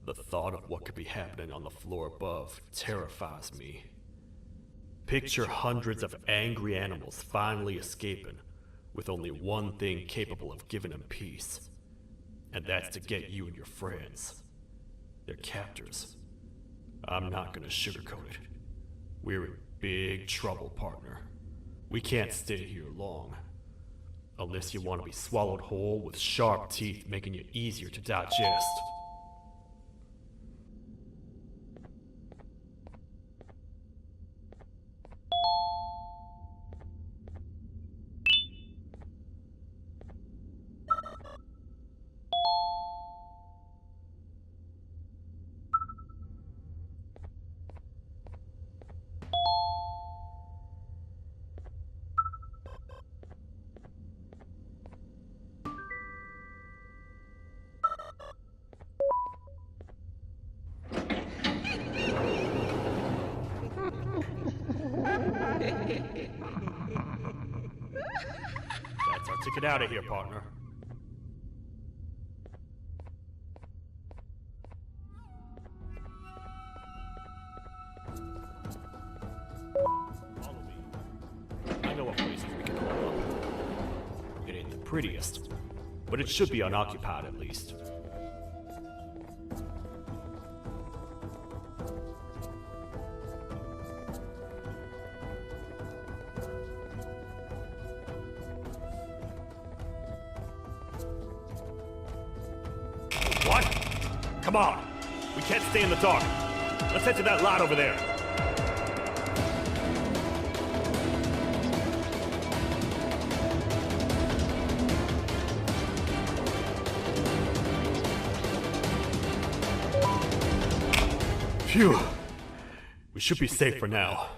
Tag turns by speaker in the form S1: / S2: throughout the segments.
S1: The thought of what could be happening on the floor above terrifies me. Picture hundreds of angry animals finally escaping, with only one thing capable of giving them peace. And that's to get you and your friends. Their captors. I'm not gonna sugarcoat it. We're in big trouble, partner. We can't stay here long. Unless you want to be swallowed whole with sharp teeth making you easier to digest. That's our ticket out of here, partner. Follow me. I know a place we can call up. It ain't the prettiest, but it should be unoccupied at least. What? Come on! We can't stay in the dark. Let's head to that lot over there. Phew. We should be safe for now.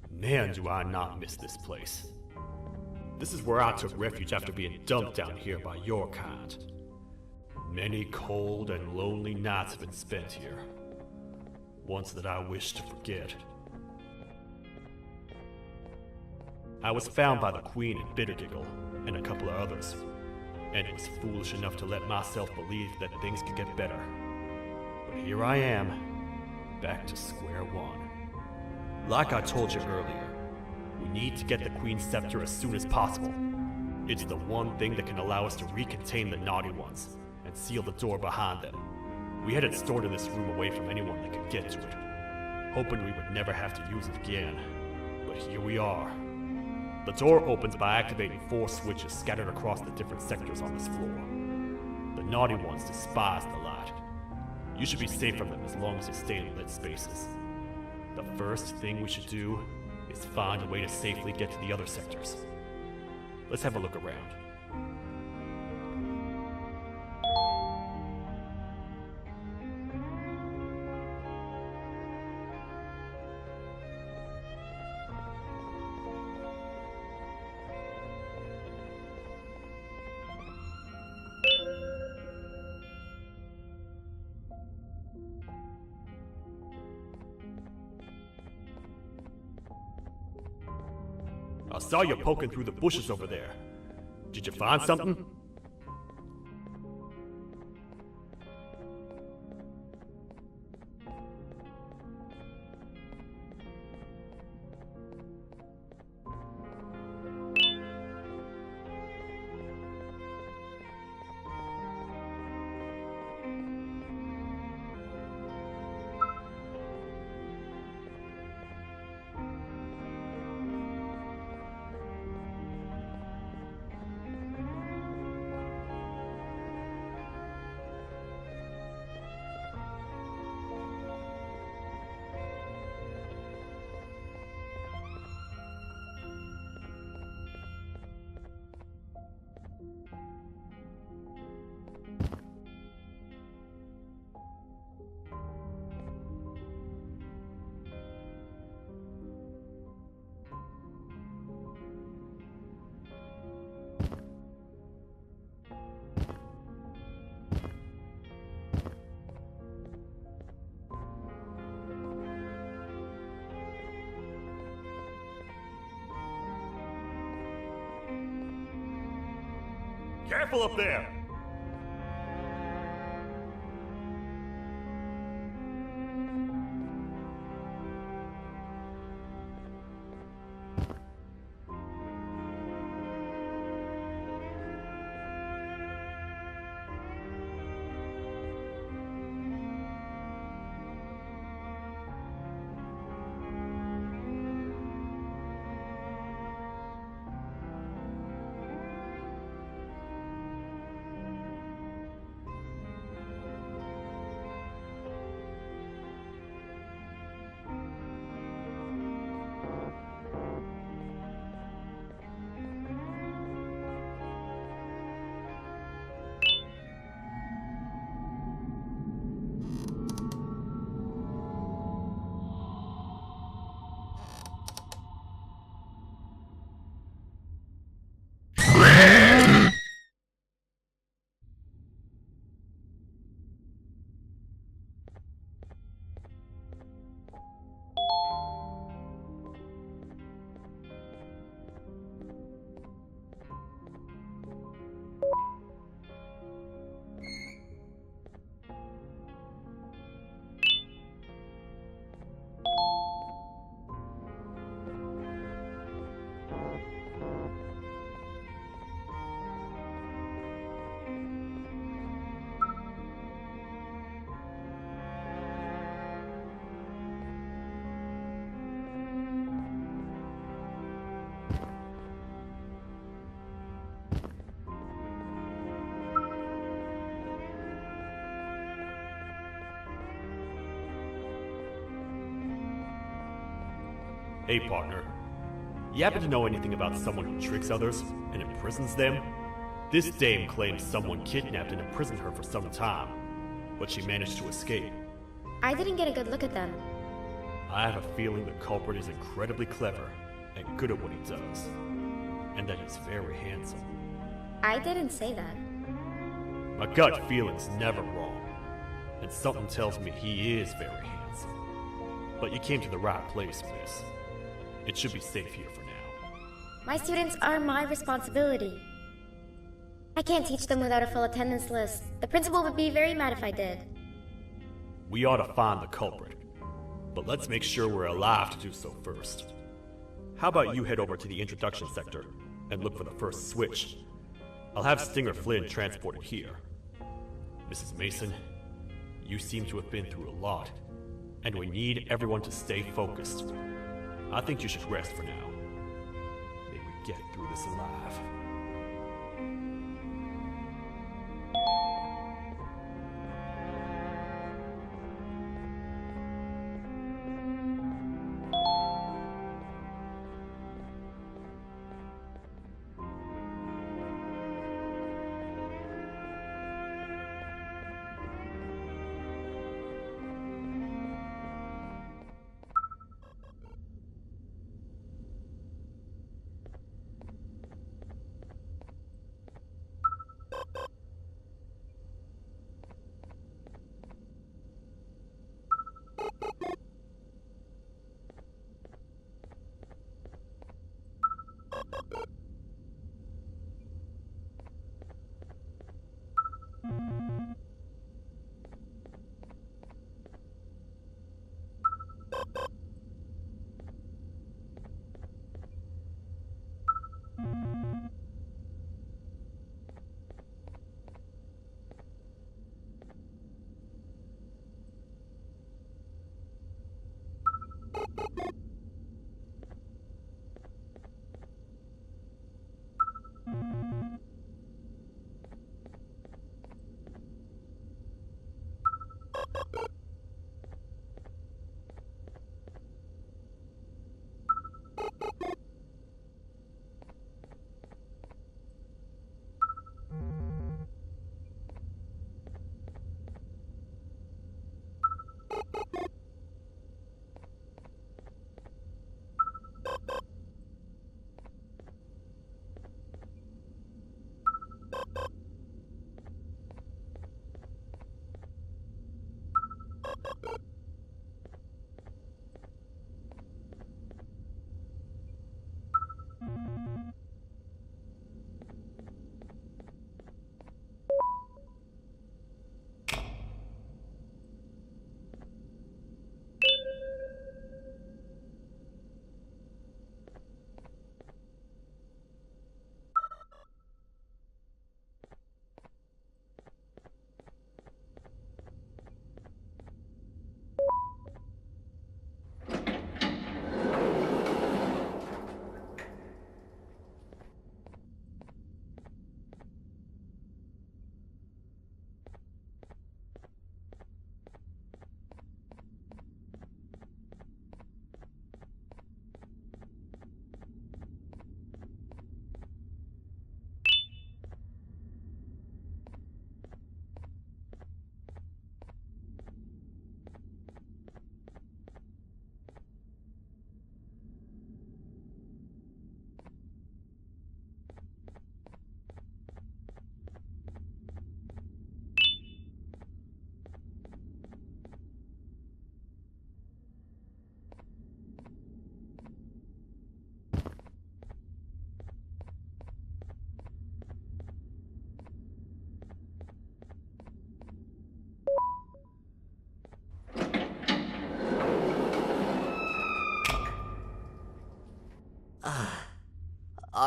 S1: Man, do I not miss this place. This is where I took refuge after being dumped down here by your kind. Many cold and lonely nights have been spent here. Ones that I wish to forget. I was found by the Queen and Bittergiggle, and a couple of others, and was foolish enough to let myself believe that things could get better. But here I am, back to square one. Like I told you earlier, we need to get the Queen's scepter as soon as possible. It's the one thing that can allow us to recontain the naughty ones, and seal the door behind them. We had it stored in this room away from anyone that could get to it, hoping we would never have to use it again. But here we are. The door opens by activating 4 switches scattered across the different sectors on this floor. The naughty ones despise the light. You should be safe from them as long as you stay in lit spaces. The first thing we should do is find a way to safely get to the other sectors. Let's have a look around. I saw you poking through the bushes over there. Did you find something? Careful up there! Hey, partner. You happen to know anything about someone who tricks others and imprisons them? This dame claims someone kidnapped and imprisoned her for some time, but she managed to escape.
S2: I didn't get a good look at them.
S1: I have a feeling the culprit is incredibly clever and good at what he does, and that he's very handsome.
S2: I didn't say that.
S1: My gut feeling's never wrong, and something tells me he is very handsome. But you came to the right place, miss. It should be safe here for now.
S2: My students are my responsibility. I can't teach them without a full attendance list. The principal would be very mad if I did.
S1: We ought to find the culprit, but let's make sure we're alive to do so first. How about you head over to the introduction sector and look for the first switch? I'll have Stinger Flynn transported here. Mrs. Mason, you seem to have been through a lot, and we need everyone to stay focused. I think you should rest for now. May we get through this alive.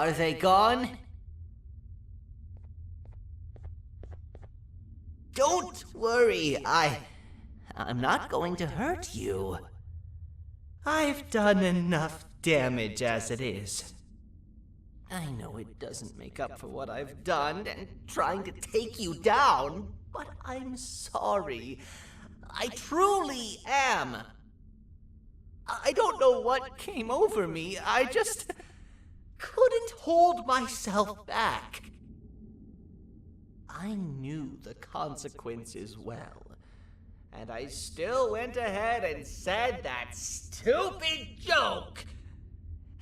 S3: Are they gone? Don't worry, I'm not going to hurt you. I've done enough damage as it is. I know it doesn't make up for what I've done and trying to take you down, but I'm sorry. I truly am. I don't know what came over me. I just couldn't hold myself back. I knew the consequences well, and I still went ahead and said that stupid joke.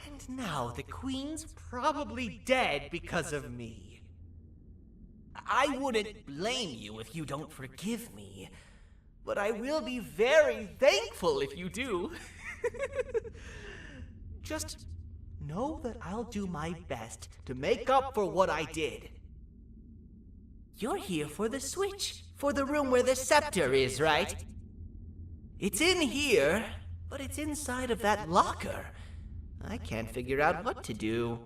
S3: And now the Queen's probably dead because of me. I wouldn't blame you if you don't forgive me, but I will be very thankful if you do. Just know that I'll do my best to make up for what I did. You're here for the switch, for the room where the scepter is, right? It's in here, but it's inside of that locker. I can't figure out what to do.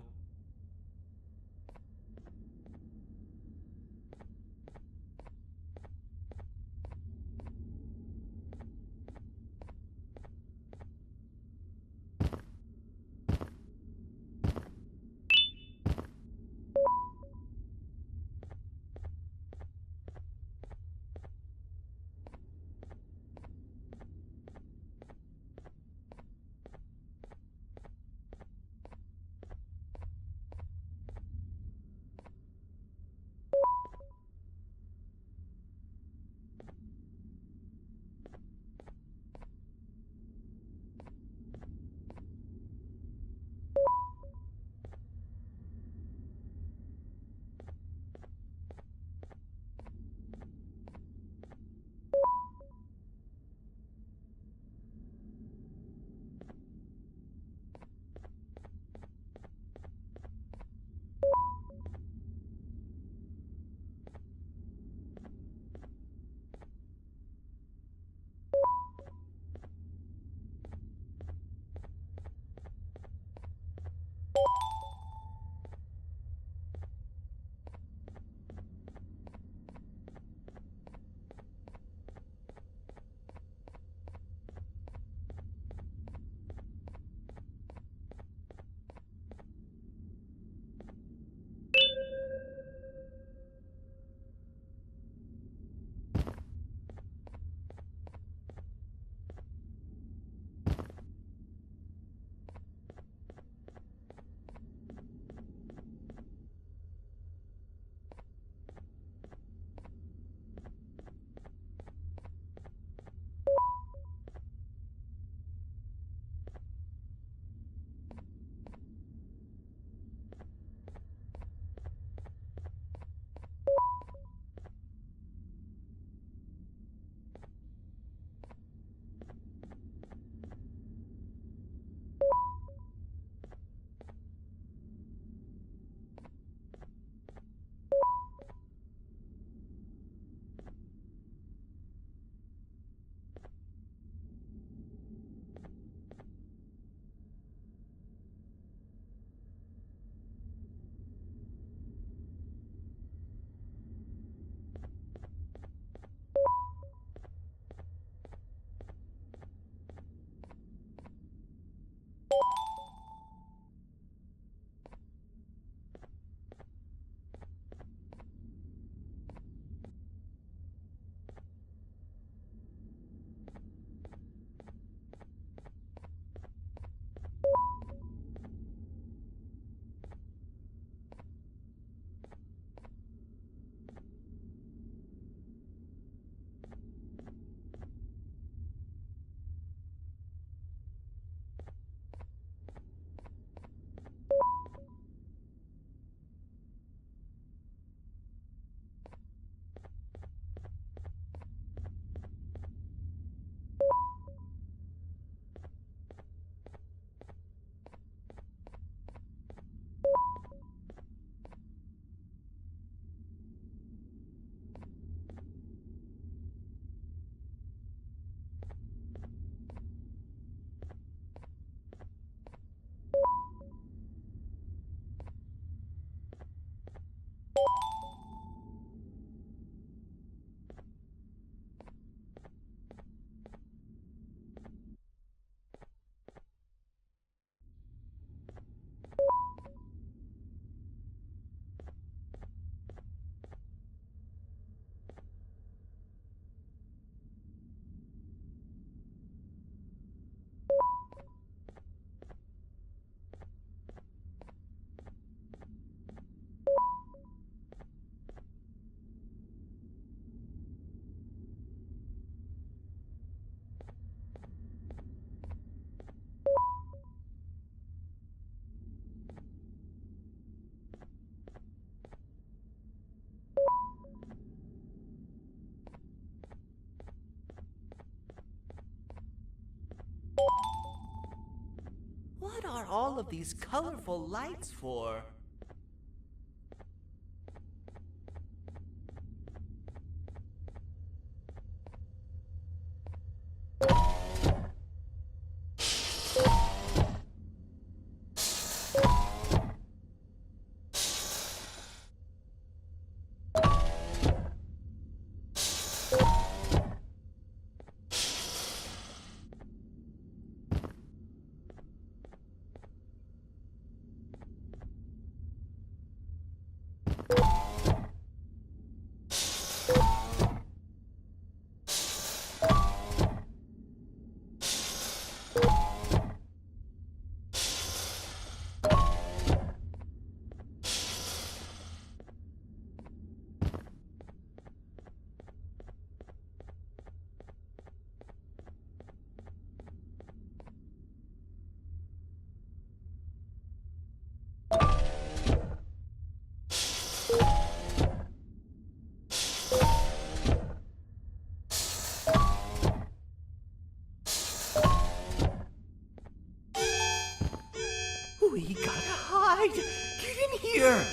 S3: are all of these colorful lights for? We gotta hide! Get in here!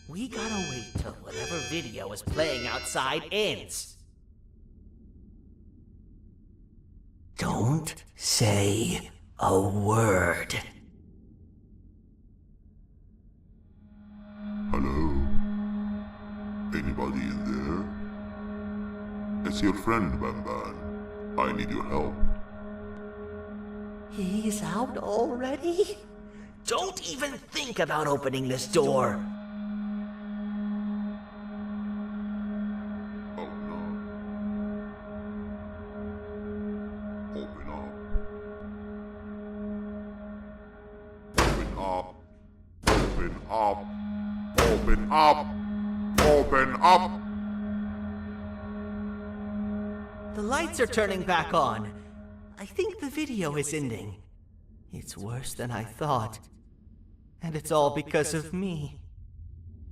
S3: We gotta wait till whatever video is playing outside ends. Don't say a word.
S4: Hello? Anybody in there? It's your friend, Banban. I need your help.
S3: He's out already? Don't even think about opening this door.
S4: Oh no. Open up. Open up. Open up. Open up. Open up.
S3: The lights are turning back on. I think the video is ending. It's worse than I thought. And it's all because of me.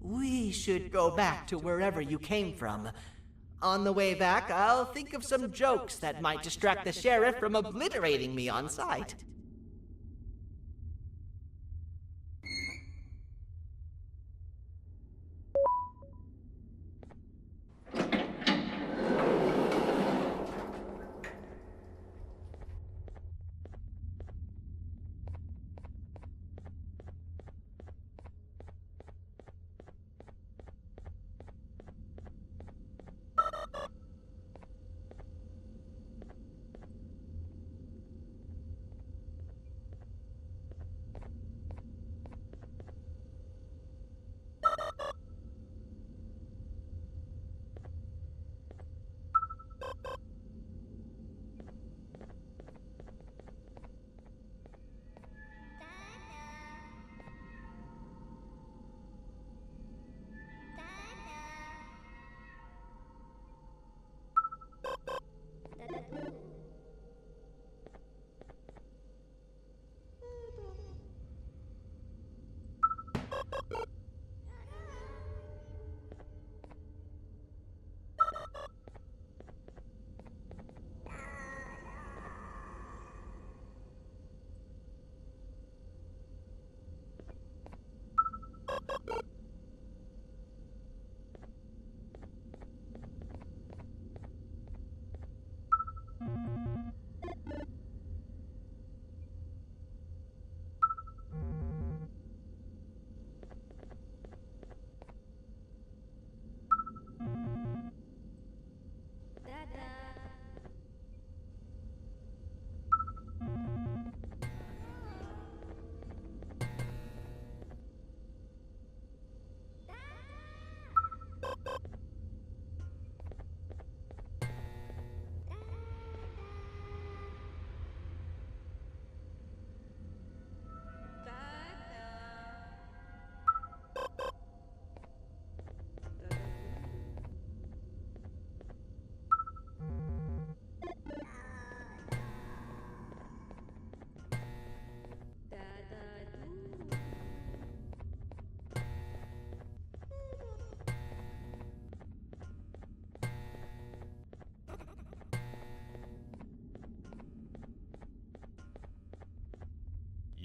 S3: We should go back to wherever you came from. On the way back, I'll think of some jokes that might distract the sheriff from obliterating me on sight.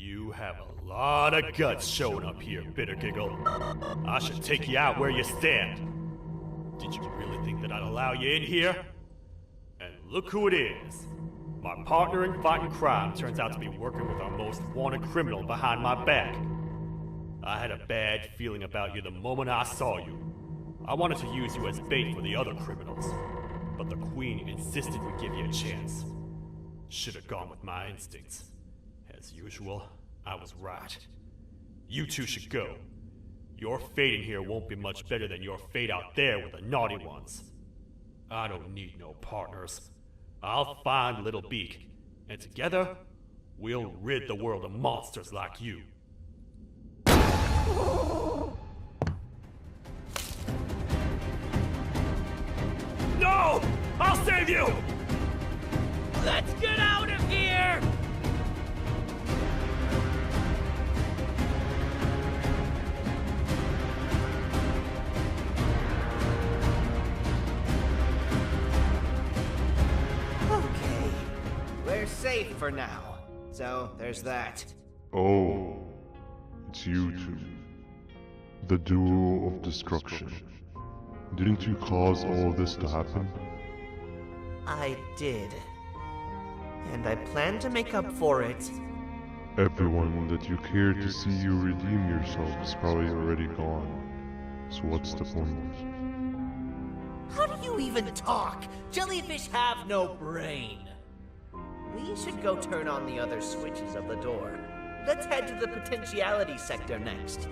S1: You have a lot of guts showing up here, bitter giggle. I should take you out where you stand. Did you really think that I'd allow you in here? And look who it is. My partner in fighting crime turns out to be working with our most wanted criminal behind my back. I had a bad feeling about you the moment I saw you. I wanted to use you as bait for the other criminals, but the Queen insisted we give you a chance. Should have gone with my instincts. As usual, I was right. You two should go. Your fate in here won't be much better than your fate out there with the naughty ones. I don't need no partners. I'll find Little Beak, and together, we'll rid the world of monsters like you. No! I'll save you!
S3: Let's get out of here! Okay, we're safe for now. So, there's that.
S4: Oh, it's you two. The duo of destruction. Didn't you cause all of this to happen?
S3: I did. And I plan to make up for it.
S4: Everyone that you cared to see you redeem yourself is probably already gone. So what's the point?
S3: How do you even talk? Jellyfish have no brain. We should go turn on the other switches of the door. Let's head to the potentiality sector next.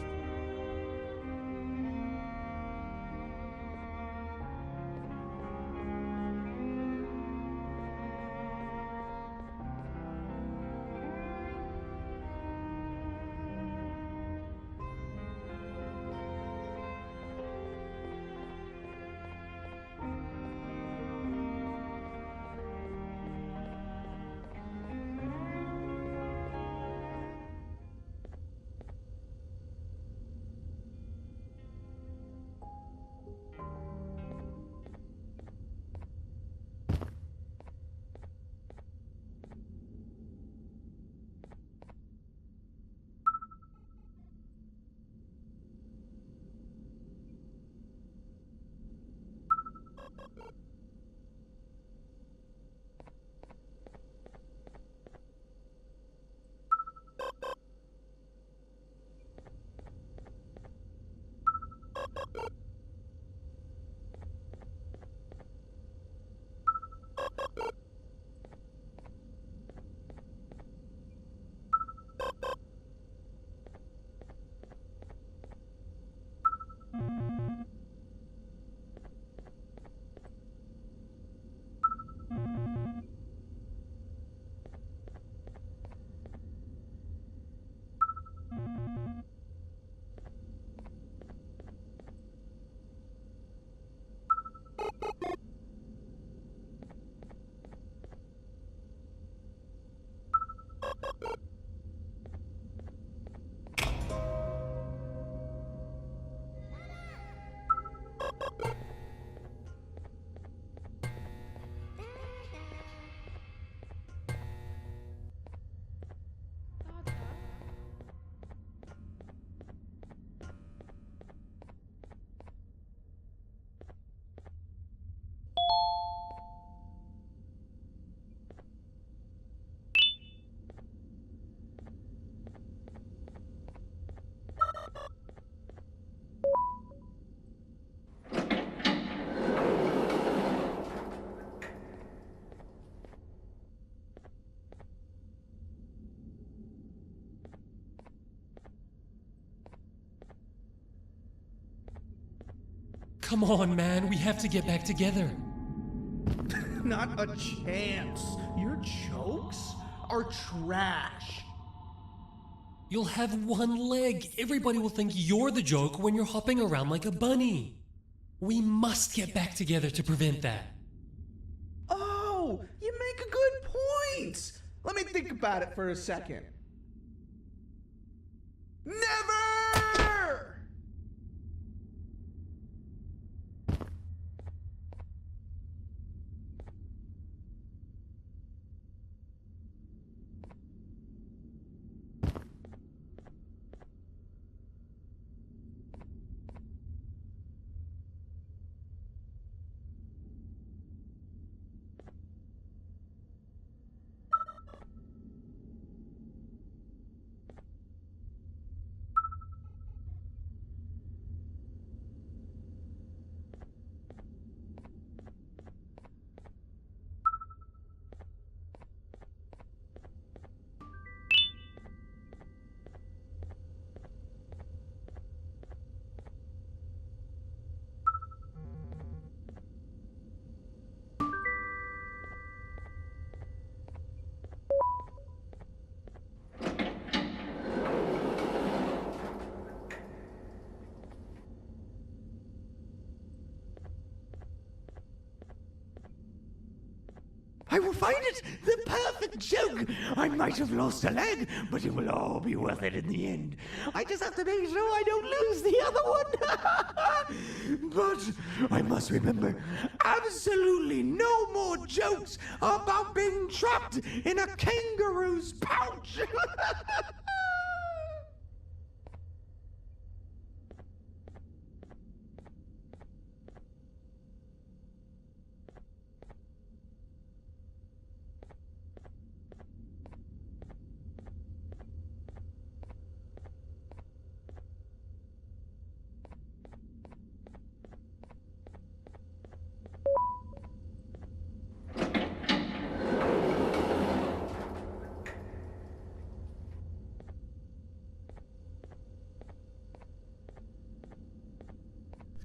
S5: Come on, man, we have to get back together.
S6: Not a chance. Your jokes are trash.
S5: You'll have one leg. Everybody will think you're the joke when you're hopping around like a bunny. We must get back together to prevent that.
S6: Oh, you make a good point. Let me think about it for a second. Never!
S7: I will find it! The perfect joke! I might have lost a leg, but it will all be worth it in the end. I just have to make sure I don't lose the other one! But I must remember, absolutely no more jokes about being trapped in a kangaroo's pouch!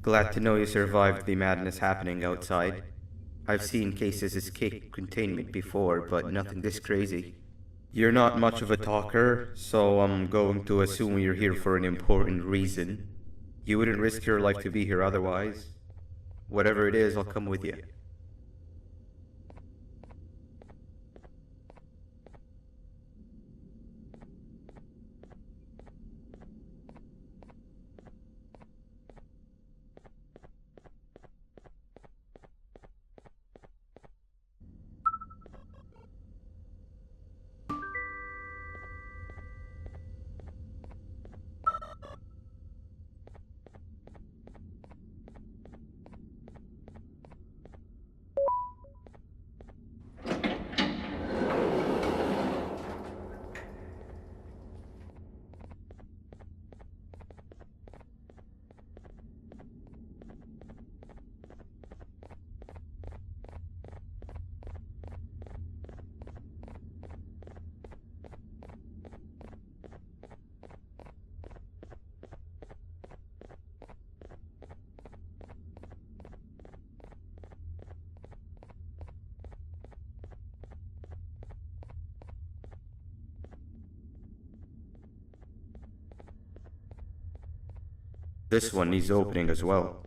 S8: Glad to know you survived the madness happening outside. I've seen cases escape containment before, but nothing this crazy. You're not much of a talker, so I'm going to assume you're here for an important reason. You wouldn't risk your life to be here otherwise. Whatever it is, I'll come with you. This one needs opening as well.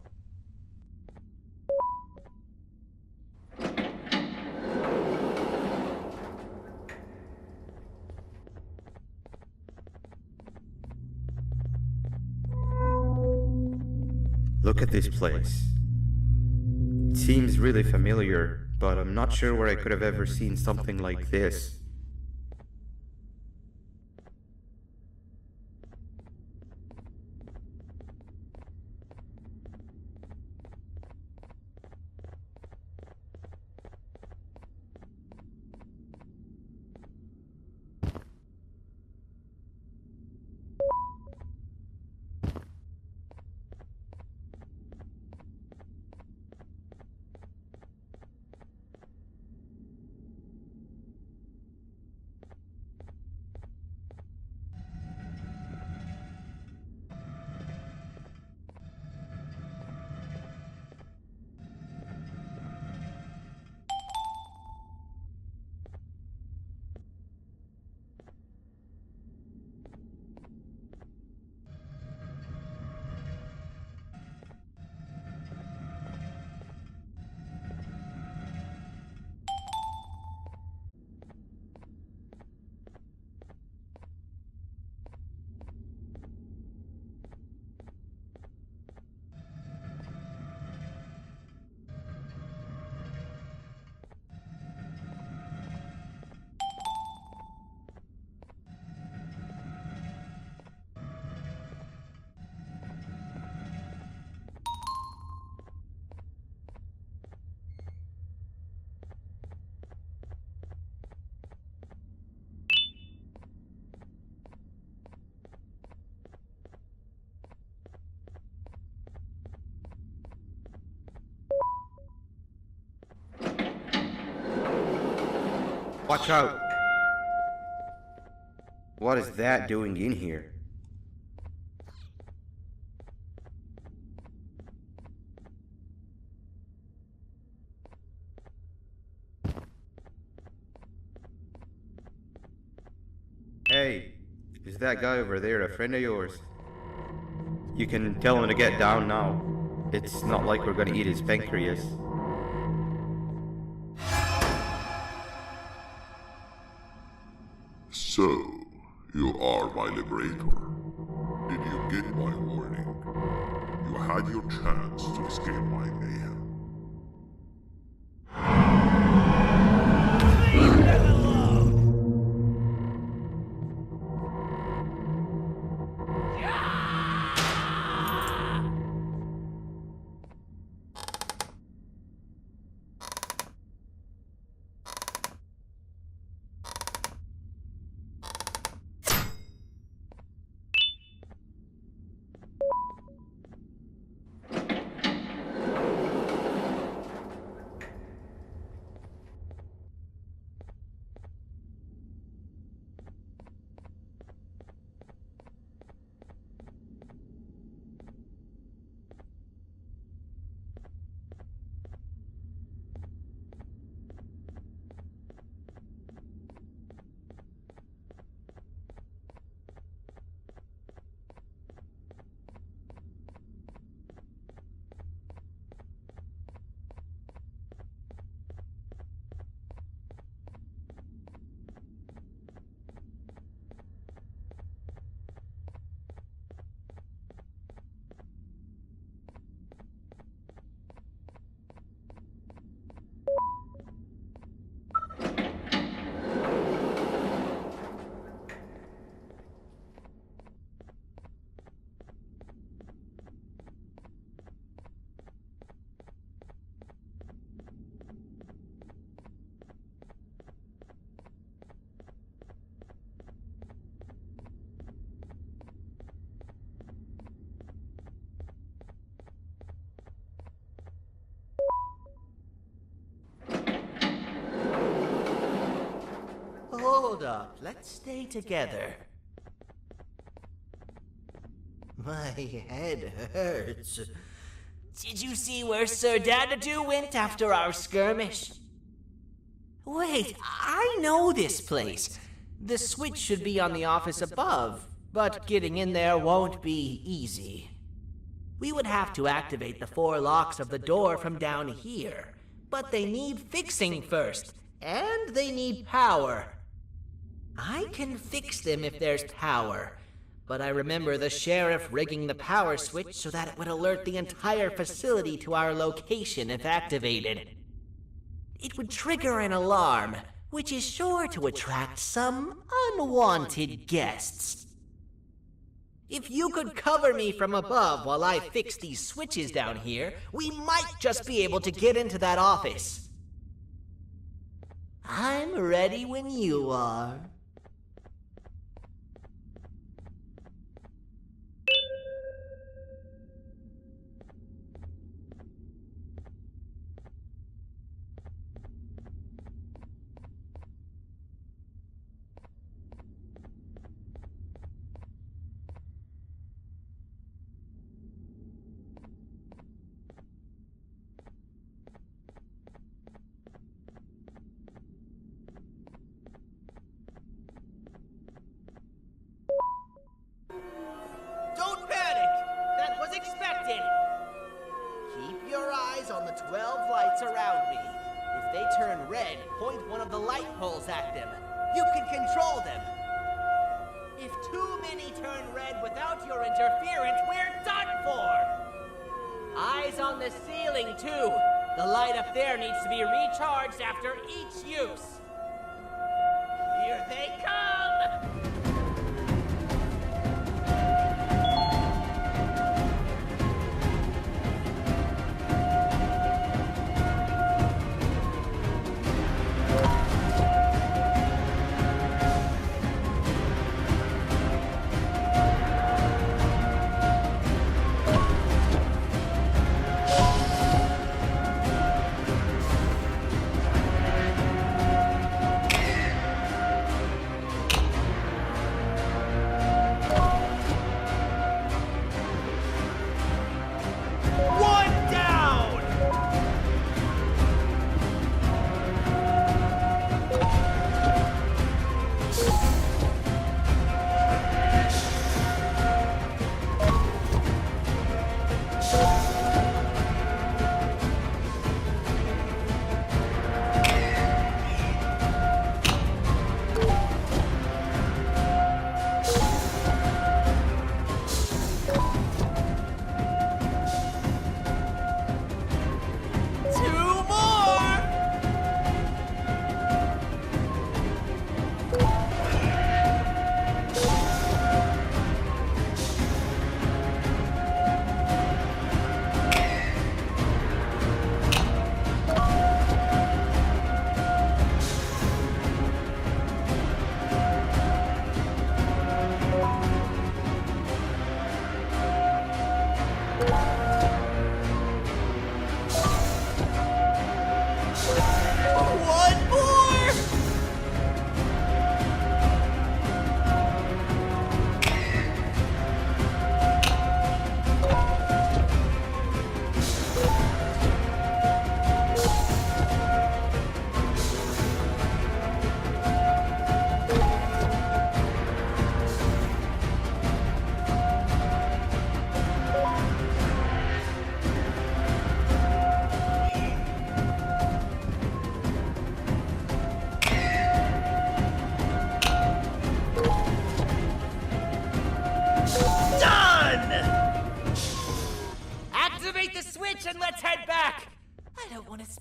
S8: Look at this place. It seems really familiar, but I'm not sure where I could have ever seen something like this. Watch out! What is that doing in here? Hey, is that guy over there a friend of yours? You can tell him to get down now. It's not like we're gonna eat his pancreas.
S4: So, you are my liberator. Did you get my warning? You had your chance to escape my mayhem.
S3: Hold up, let's stay together. My head hurts. Did you see where Sir Dadadoo went after our skirmish? Wait, I know this place. The switch should be on the office above, but getting in there won't be easy. We would have to activate the 4 locks of the door from down here, but they need fixing first, and they need power. I can fix them if there's power, but I remember the sheriff rigging the power switch so that it would alert the entire facility to our location if activated. It would trigger an alarm, which is sure to attract some unwanted guests. If you could cover me from above while I fix these switches down here, we might just be able to get into that office. I'm ready when you are. Don't panic! That was expected! Keep your eyes on the 12 lights around me. If they turn red, point one of the light poles at them. You can control them. If too many turn red without your interference, we're done for! Eyes on the ceiling, too. The light up there needs to be recharged after each use. Here they come!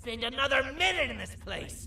S3: spend another minute in this place.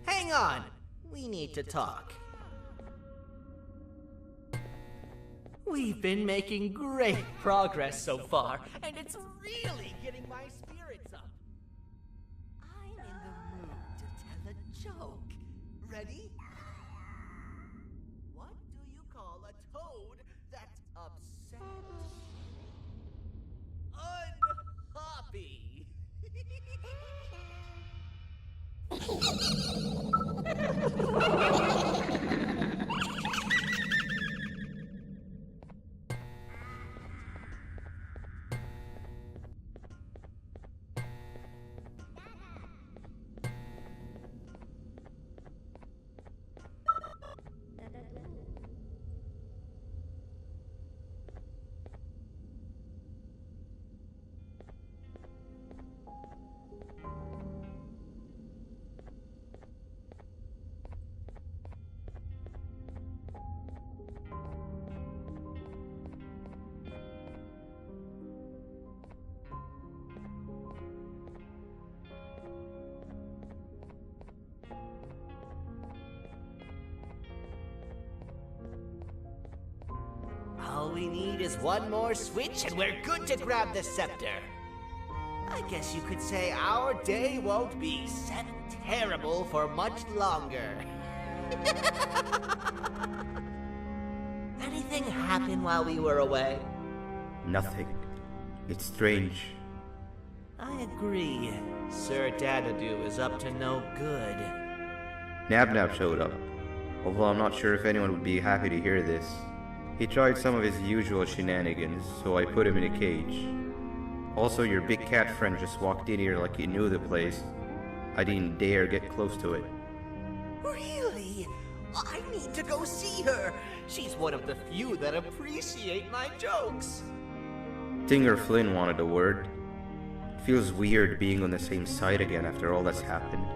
S3: Hang on. We need to talk. We've been making great progress so far, and it's really getting my spirits up. I'm in the mood to tell a joke. Ready? What do you call a toad that's upset? Unhappy. All we need is one more switch and we're good to grab the scepter. I guess you could say our day won't be terrible for much longer. Anything happen while we were away?
S8: Nothing. It's strange.
S3: I agree. Sir Dadadoo is up to no good.
S8: Nab showed up, although I'm not sure if anyone would be happy to hear this. He tried some of his usual shenanigans, so I put him in a cage. Also, your big cat friend just walked in here like he knew the place. I didn't dare get close to it.
S3: Really? I need to go see her. She's one of the few that appreciate my jokes.
S8: Dinger Flynn wanted a word. It feels weird being on the same side again after all that's happened.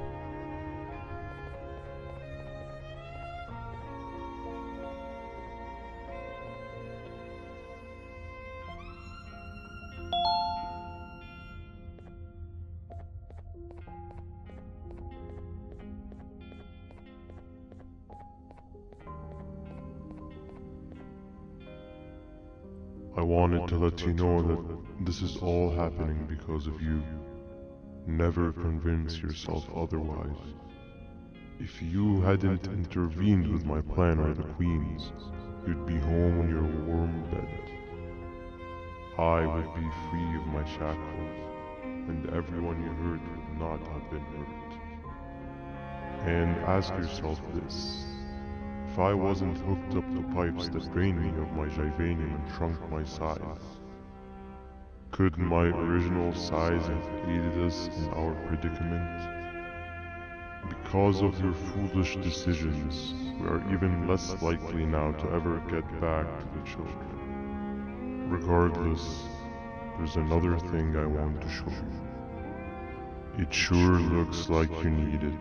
S4: I wanted to let you know that this is all happening because of you. Never convince yourself otherwise. If you hadn't intervened with my plan or the Queen's, you'd be home in your warm bed. I would be free of my shackles, and everyone you hurt would not have been hurt. And ask yourself this. If I wasn't hooked up to pipes that drained me of my Jivanium and shrunk my size, could my original size have aided us in our predicament? Because of your foolish decisions, we are even less likely now to ever get back to the children. Regardless, there's another thing I want to show you. It sure looks like you need it.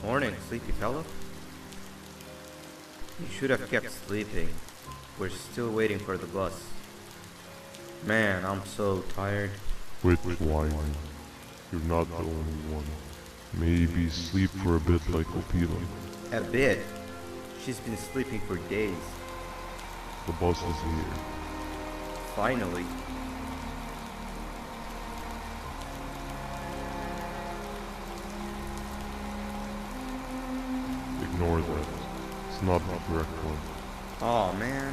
S8: Morning, sleepy fellow. You should have kept sleeping. We're still waiting for the bus. Man, I'm so tired.
S4: Quit whining. You're not the only one. Maybe sleep for a bit like Opila.
S8: A bit? She's been sleeping for days.
S4: The bus is here.
S8: Finally.
S4: Ignore that. It's not the correct one.
S8: Aw, man.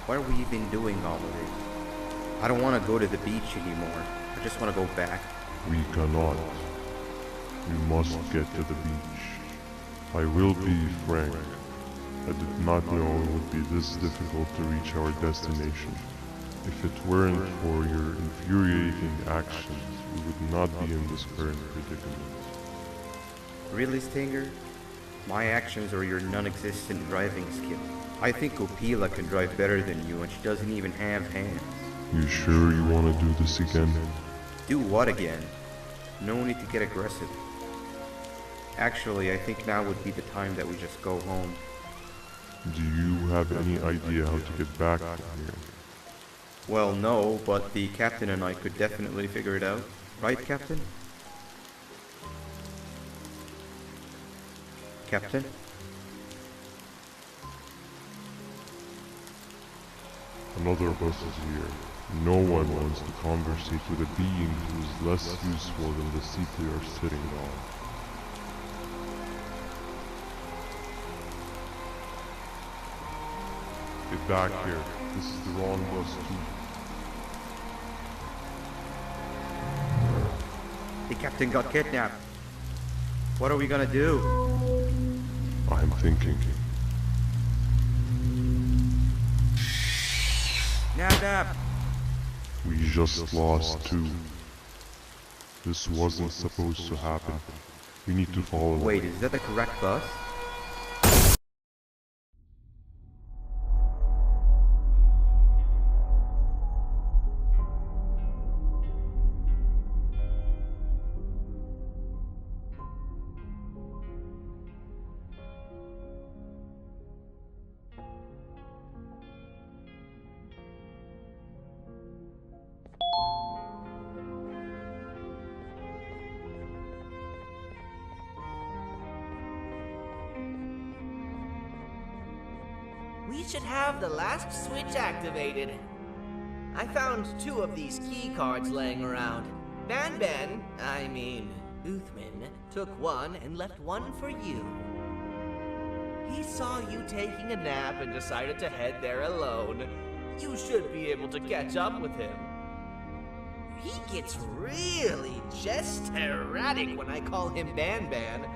S8: What are we even doing all of this? I don't want to go to the beach anymore. I just want to go back.
S4: We cannot. We must get to the beach. I will be frank. I did not know it would be this difficult to reach our destination. If it weren't for your infuriating actions, we would not be in this current predicament.
S8: Really, Stinger? My actions are your non-existent driving skill. I think Opila can drive better than you, and she doesn't even have hands.
S4: You sure you want to do this again?
S8: Do what again? No need to get aggressive. Actually, I think now would be the time that we just go home.
S4: Do you have any idea how to get back from here?
S8: Well, no, but the captain and I could definitely figure it out. Right, Captain? Captain?
S4: Another bus is here. No one wants to conversate with a being who is less useful than the seat they are sitting on. Get back here. This is the wrong bus too.
S8: The captain got kidnapped. What are we gonna do?
S4: I'm thinking.
S8: Nap!
S4: We just lost two. This wasn't supposed to happen. We need to follow.
S8: Wait, is that the correct bus?
S3: We should have the last switch activated. I found 2 of these key cards laying around. Banban, Uthman, took one and left one for you. He saw you taking a nap and decided to head there alone. You should be able to catch up with him. He gets really just erratic when I call him Banban.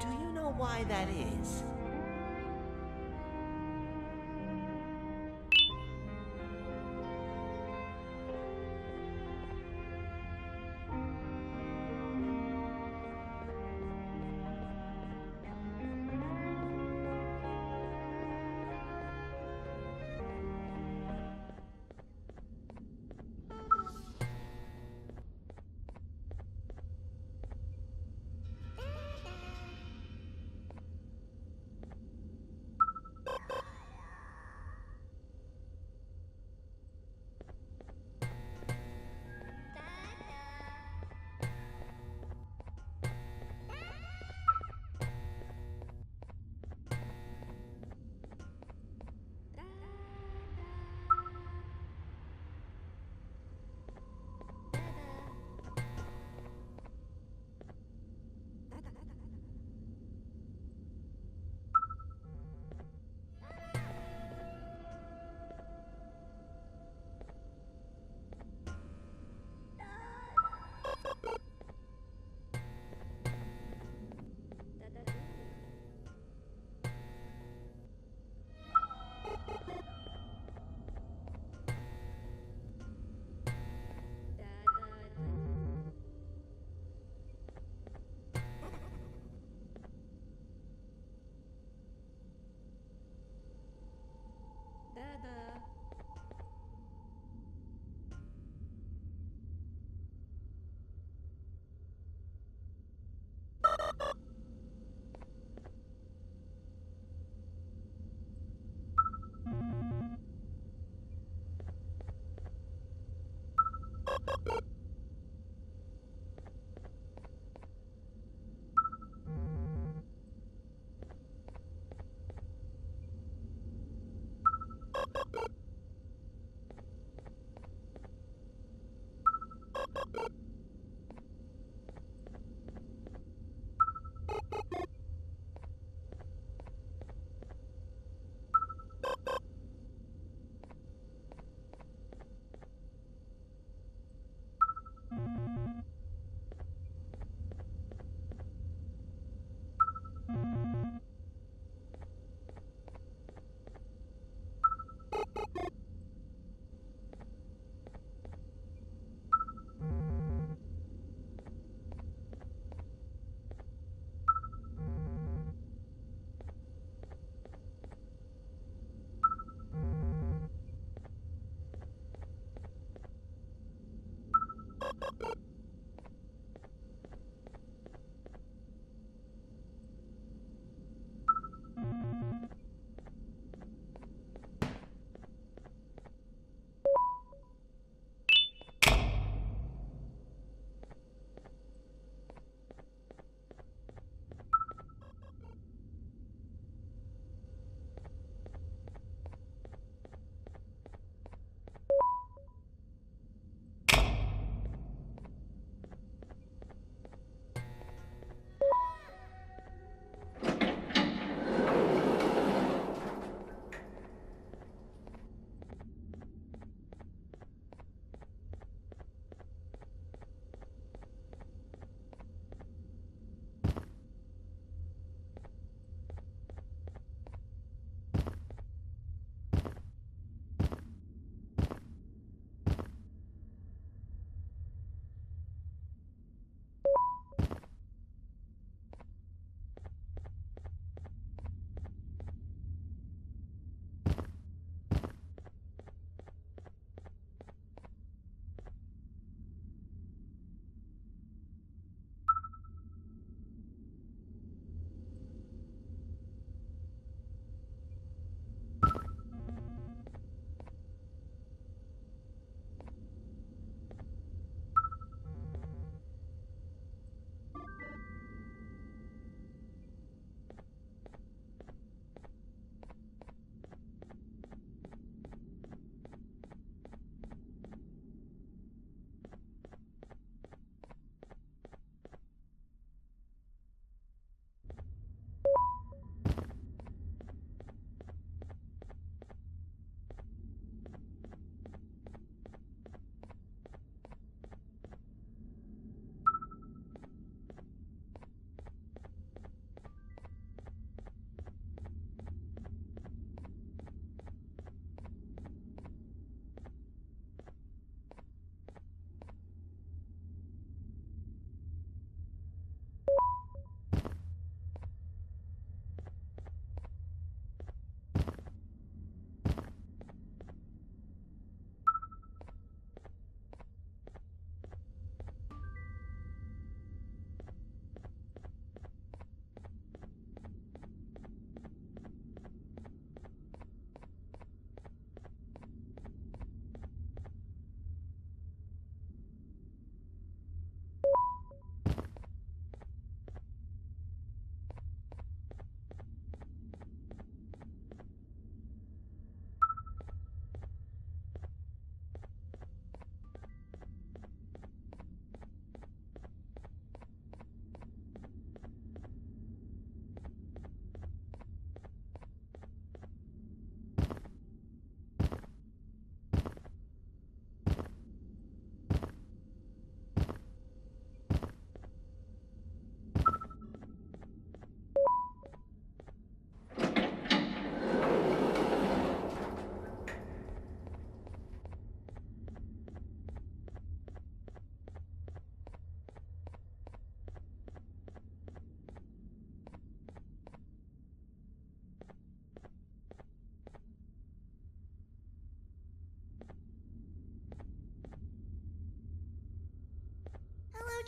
S3: Do you know why that is?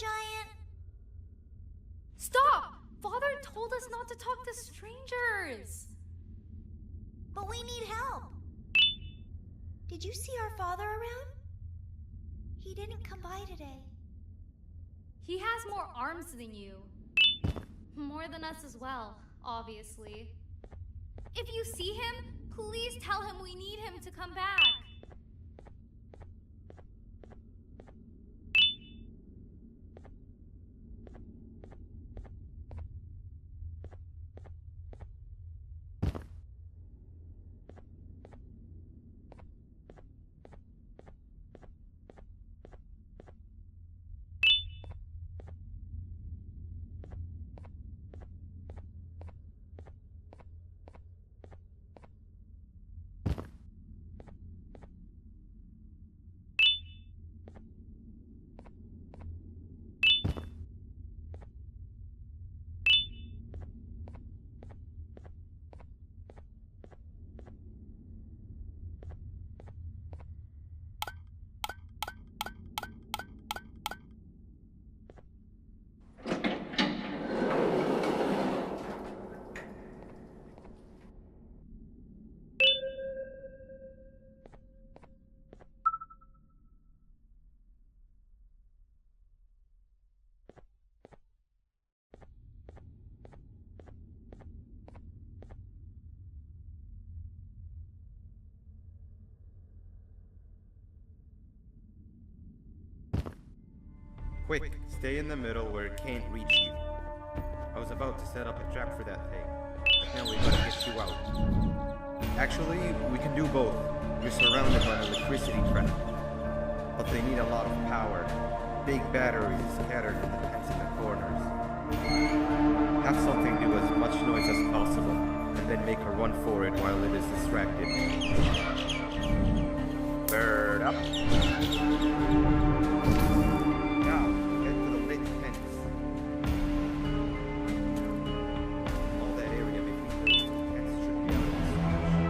S2: giant.
S9: Stop! Father told us not to talk to strangers.
S2: But we need help. Did you see our father around? He didn't come by today.
S9: He has more arms than you. More than us as well, obviously. If you see him, please tell him we need him to come back.
S8: Quick, stay in the middle where it can't reach you. I was about to set up a trap for that thing, but now we gotta get you out. Actually, we can do both. You're surrounded by an electricity trap, but they need a lot of power. Big batteries scattered in the tents in the corners. Have something do as much noise as possible, and then make a run for it while it is distracted. Bird up. Now, head to the lit tents. All that area between those two tents should be out of distraction.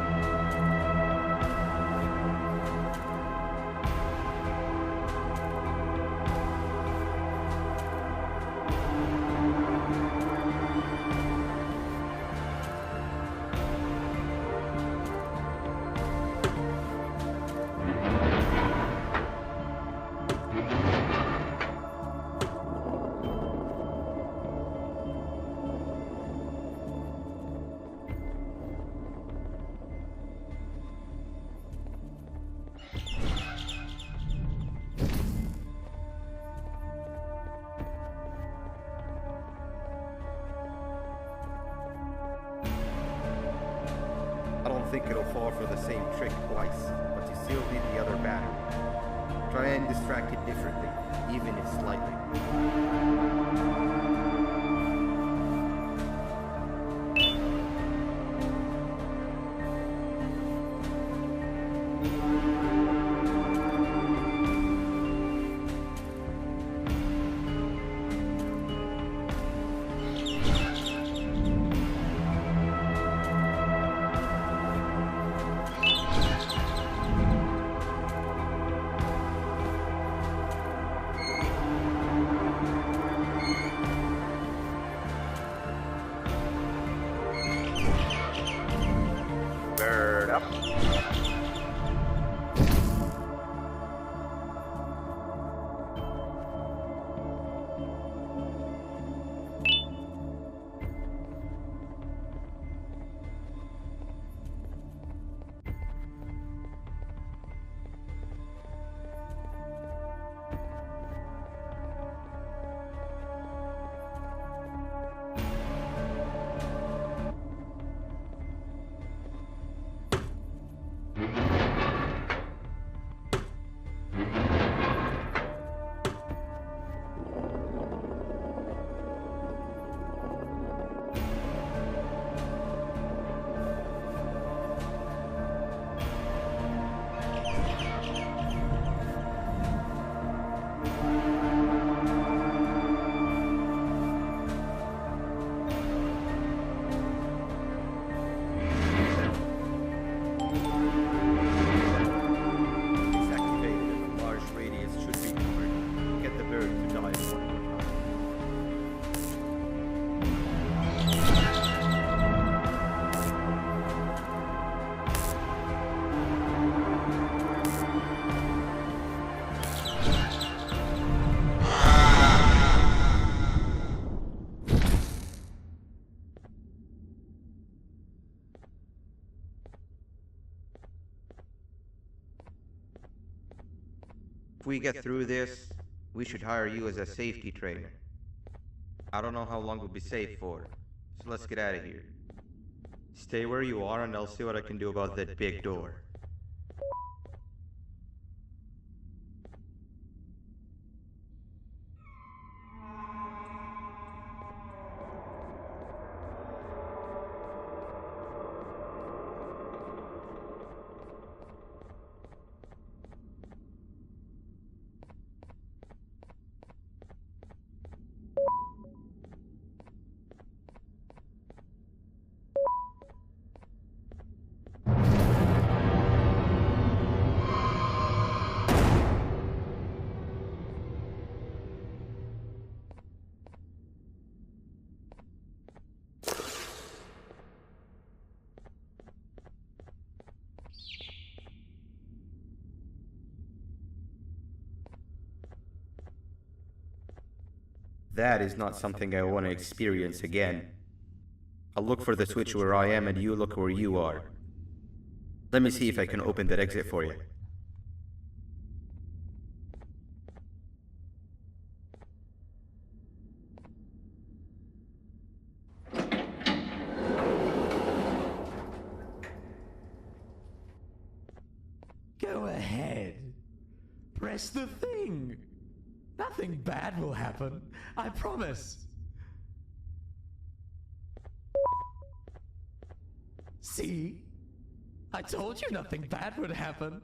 S8: I don't think it'll fall for the same trick twice, but you still need the other battery. Try and distract it differently, even if slightly. we get through this, we should hire you as a safety trainer. I don't know how long we'll be safe for, so let's get out of here. Stay where you are and I'll see what I can do about that big door. That is not something I want to experience again. I'll look for the switch where I am and you look where you are. Let me see if I can open that exit for you.
S7: Go ahead. Press the thing. Nothing bad will happen. I promise. See? I told you nothing bad would happen.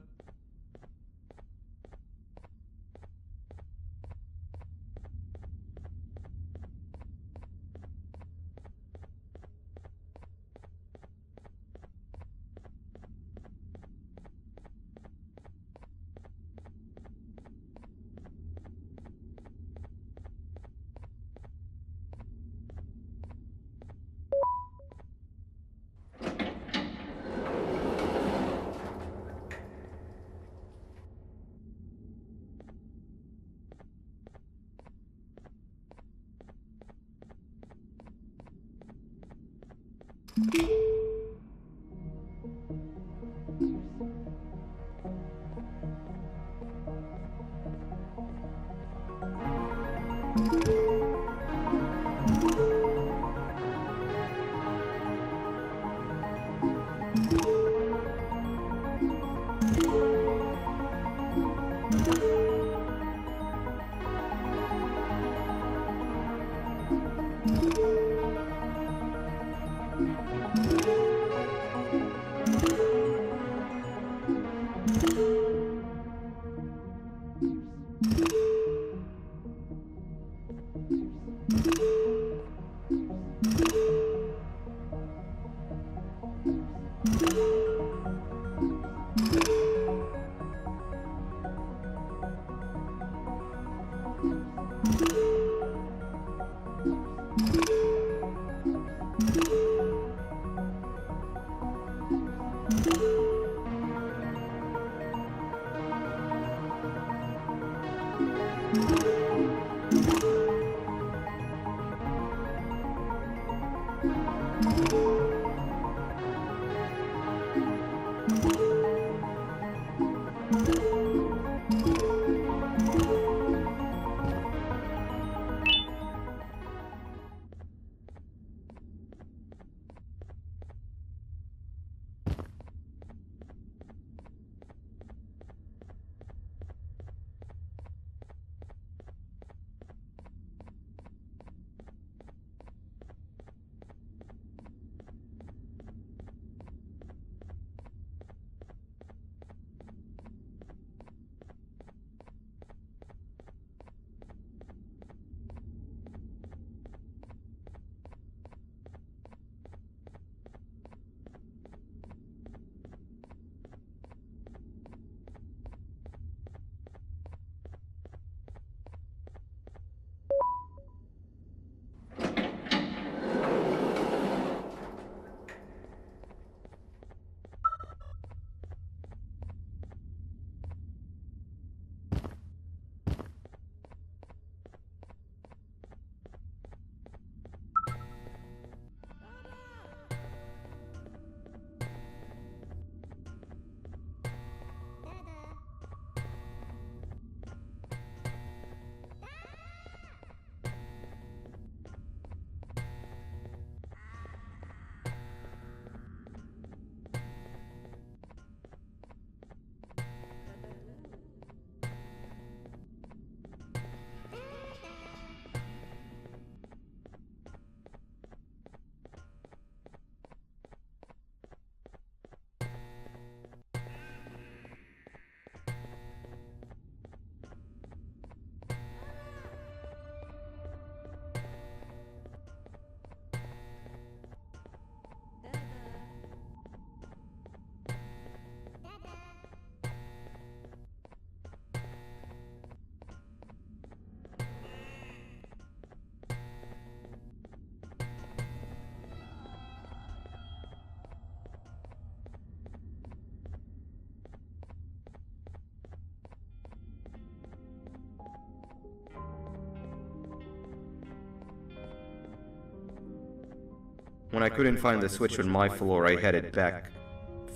S8: When I couldn't find the switch on my floor, I headed back.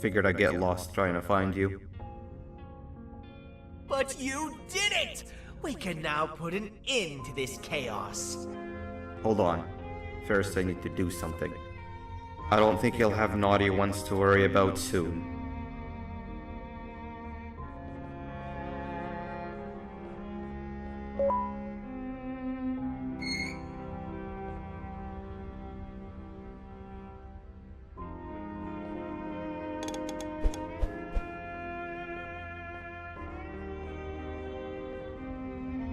S8: Figured I'd get lost trying to find you.
S3: But you did it! We can now put an end to this chaos.
S8: Hold on. First I need to do something. I don't think he'll have naughty ones to worry about soon.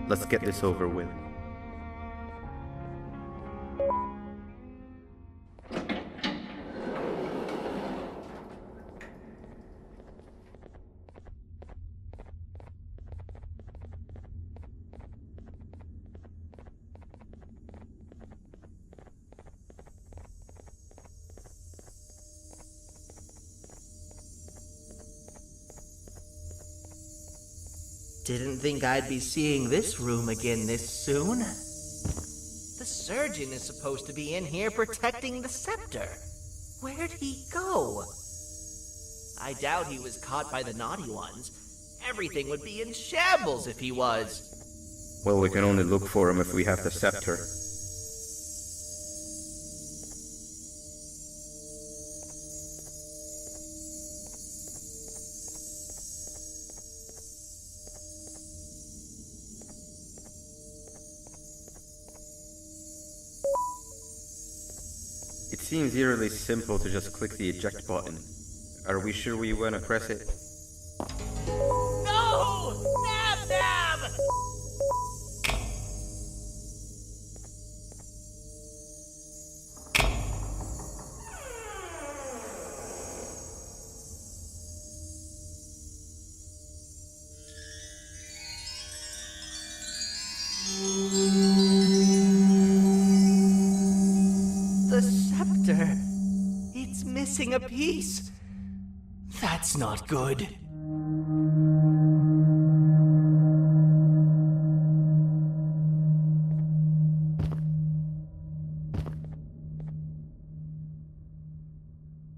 S8: Let's get this over with.
S3: Didn't think I'd be seeing this room again this soon. The surgeon is supposed to be in here protecting the scepter. Where'd he go? I doubt he was caught by the naughty ones. Everything would be in shambles if he was.
S8: Well, we can only look for him if we have the scepter. It seems eerily simple to just click the eject button. Are we sure we want to press it?
S3: No! Nab Nab! The scepter. It's missing a piece. That's not good.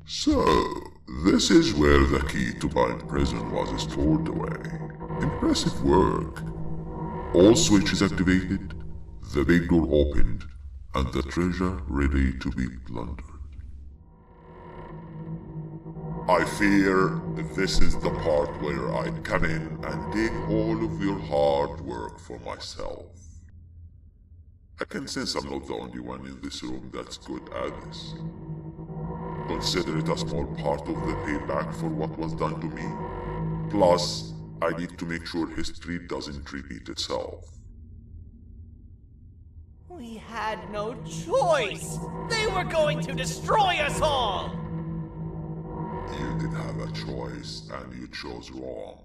S10: So, this is where the key to Bind Prison was stored away. Impressive work. All switches activated, the big door opened, and the treasure ready to be plundered. I fear this is the part where I come in and take all of your hard work for myself. I can sense I'm not the only one in this room that's good at this. Consider it a small part of the payback for what was done to me. Plus, I need to make sure history doesn't repeat itself.
S3: We had no choice! They were going to destroy us all!
S10: You did have a choice, and you chose wrong.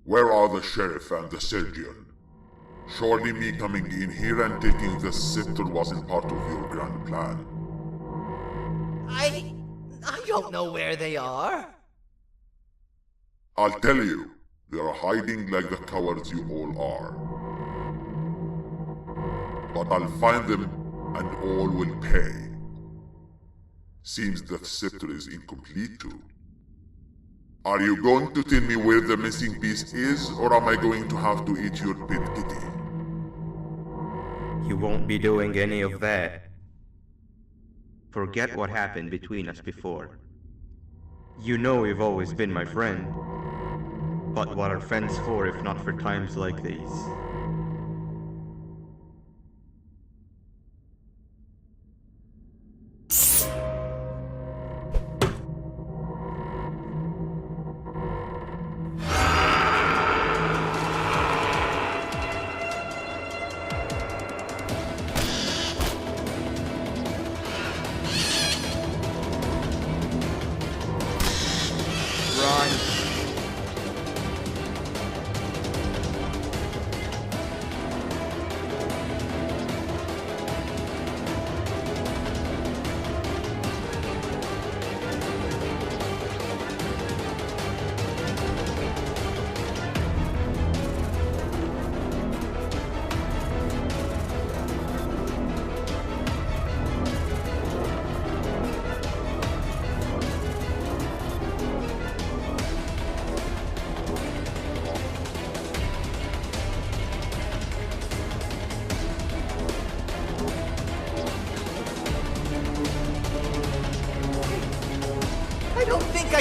S10: Where are the sheriff and the surgeon? Surely me coming in here and taking the scepter wasn't part of your grand plan.
S3: I don't know where they are.
S10: I'll tell you, they're hiding like the cowards you all are. But I'll find them, and all will pay. Seems that scepter is incomplete too. Are you going to tell me where the missing piece is, or am I going to have to eat your pet kitty?
S8: You won't be doing any of that. Forget what happened between us before. You know you've always been my friend. But what are friends for if not for times like these?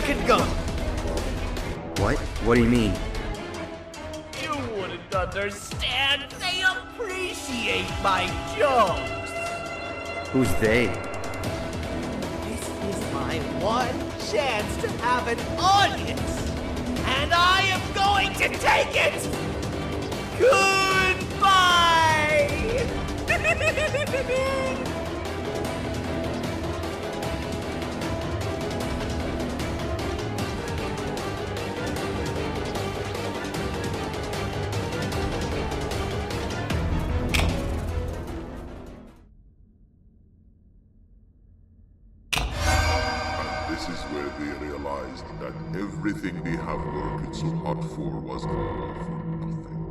S3: second go.
S8: What? What do you mean?
S3: You wouldn't understand. They appreciate my jokes.
S8: Who's they?
S3: This is my one chance to have an audience, and I am going to take it. Goodbye.
S10: This is where they realized that everything they have worked so hard for was all for nothing.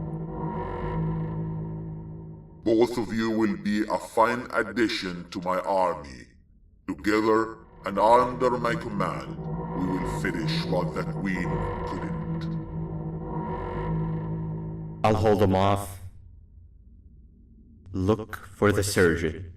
S10: Both of you will be a fine addition to my army. Together and under my command, we will finish what the Queen couldn't.
S8: I'll hold them off. Look for the surgeon.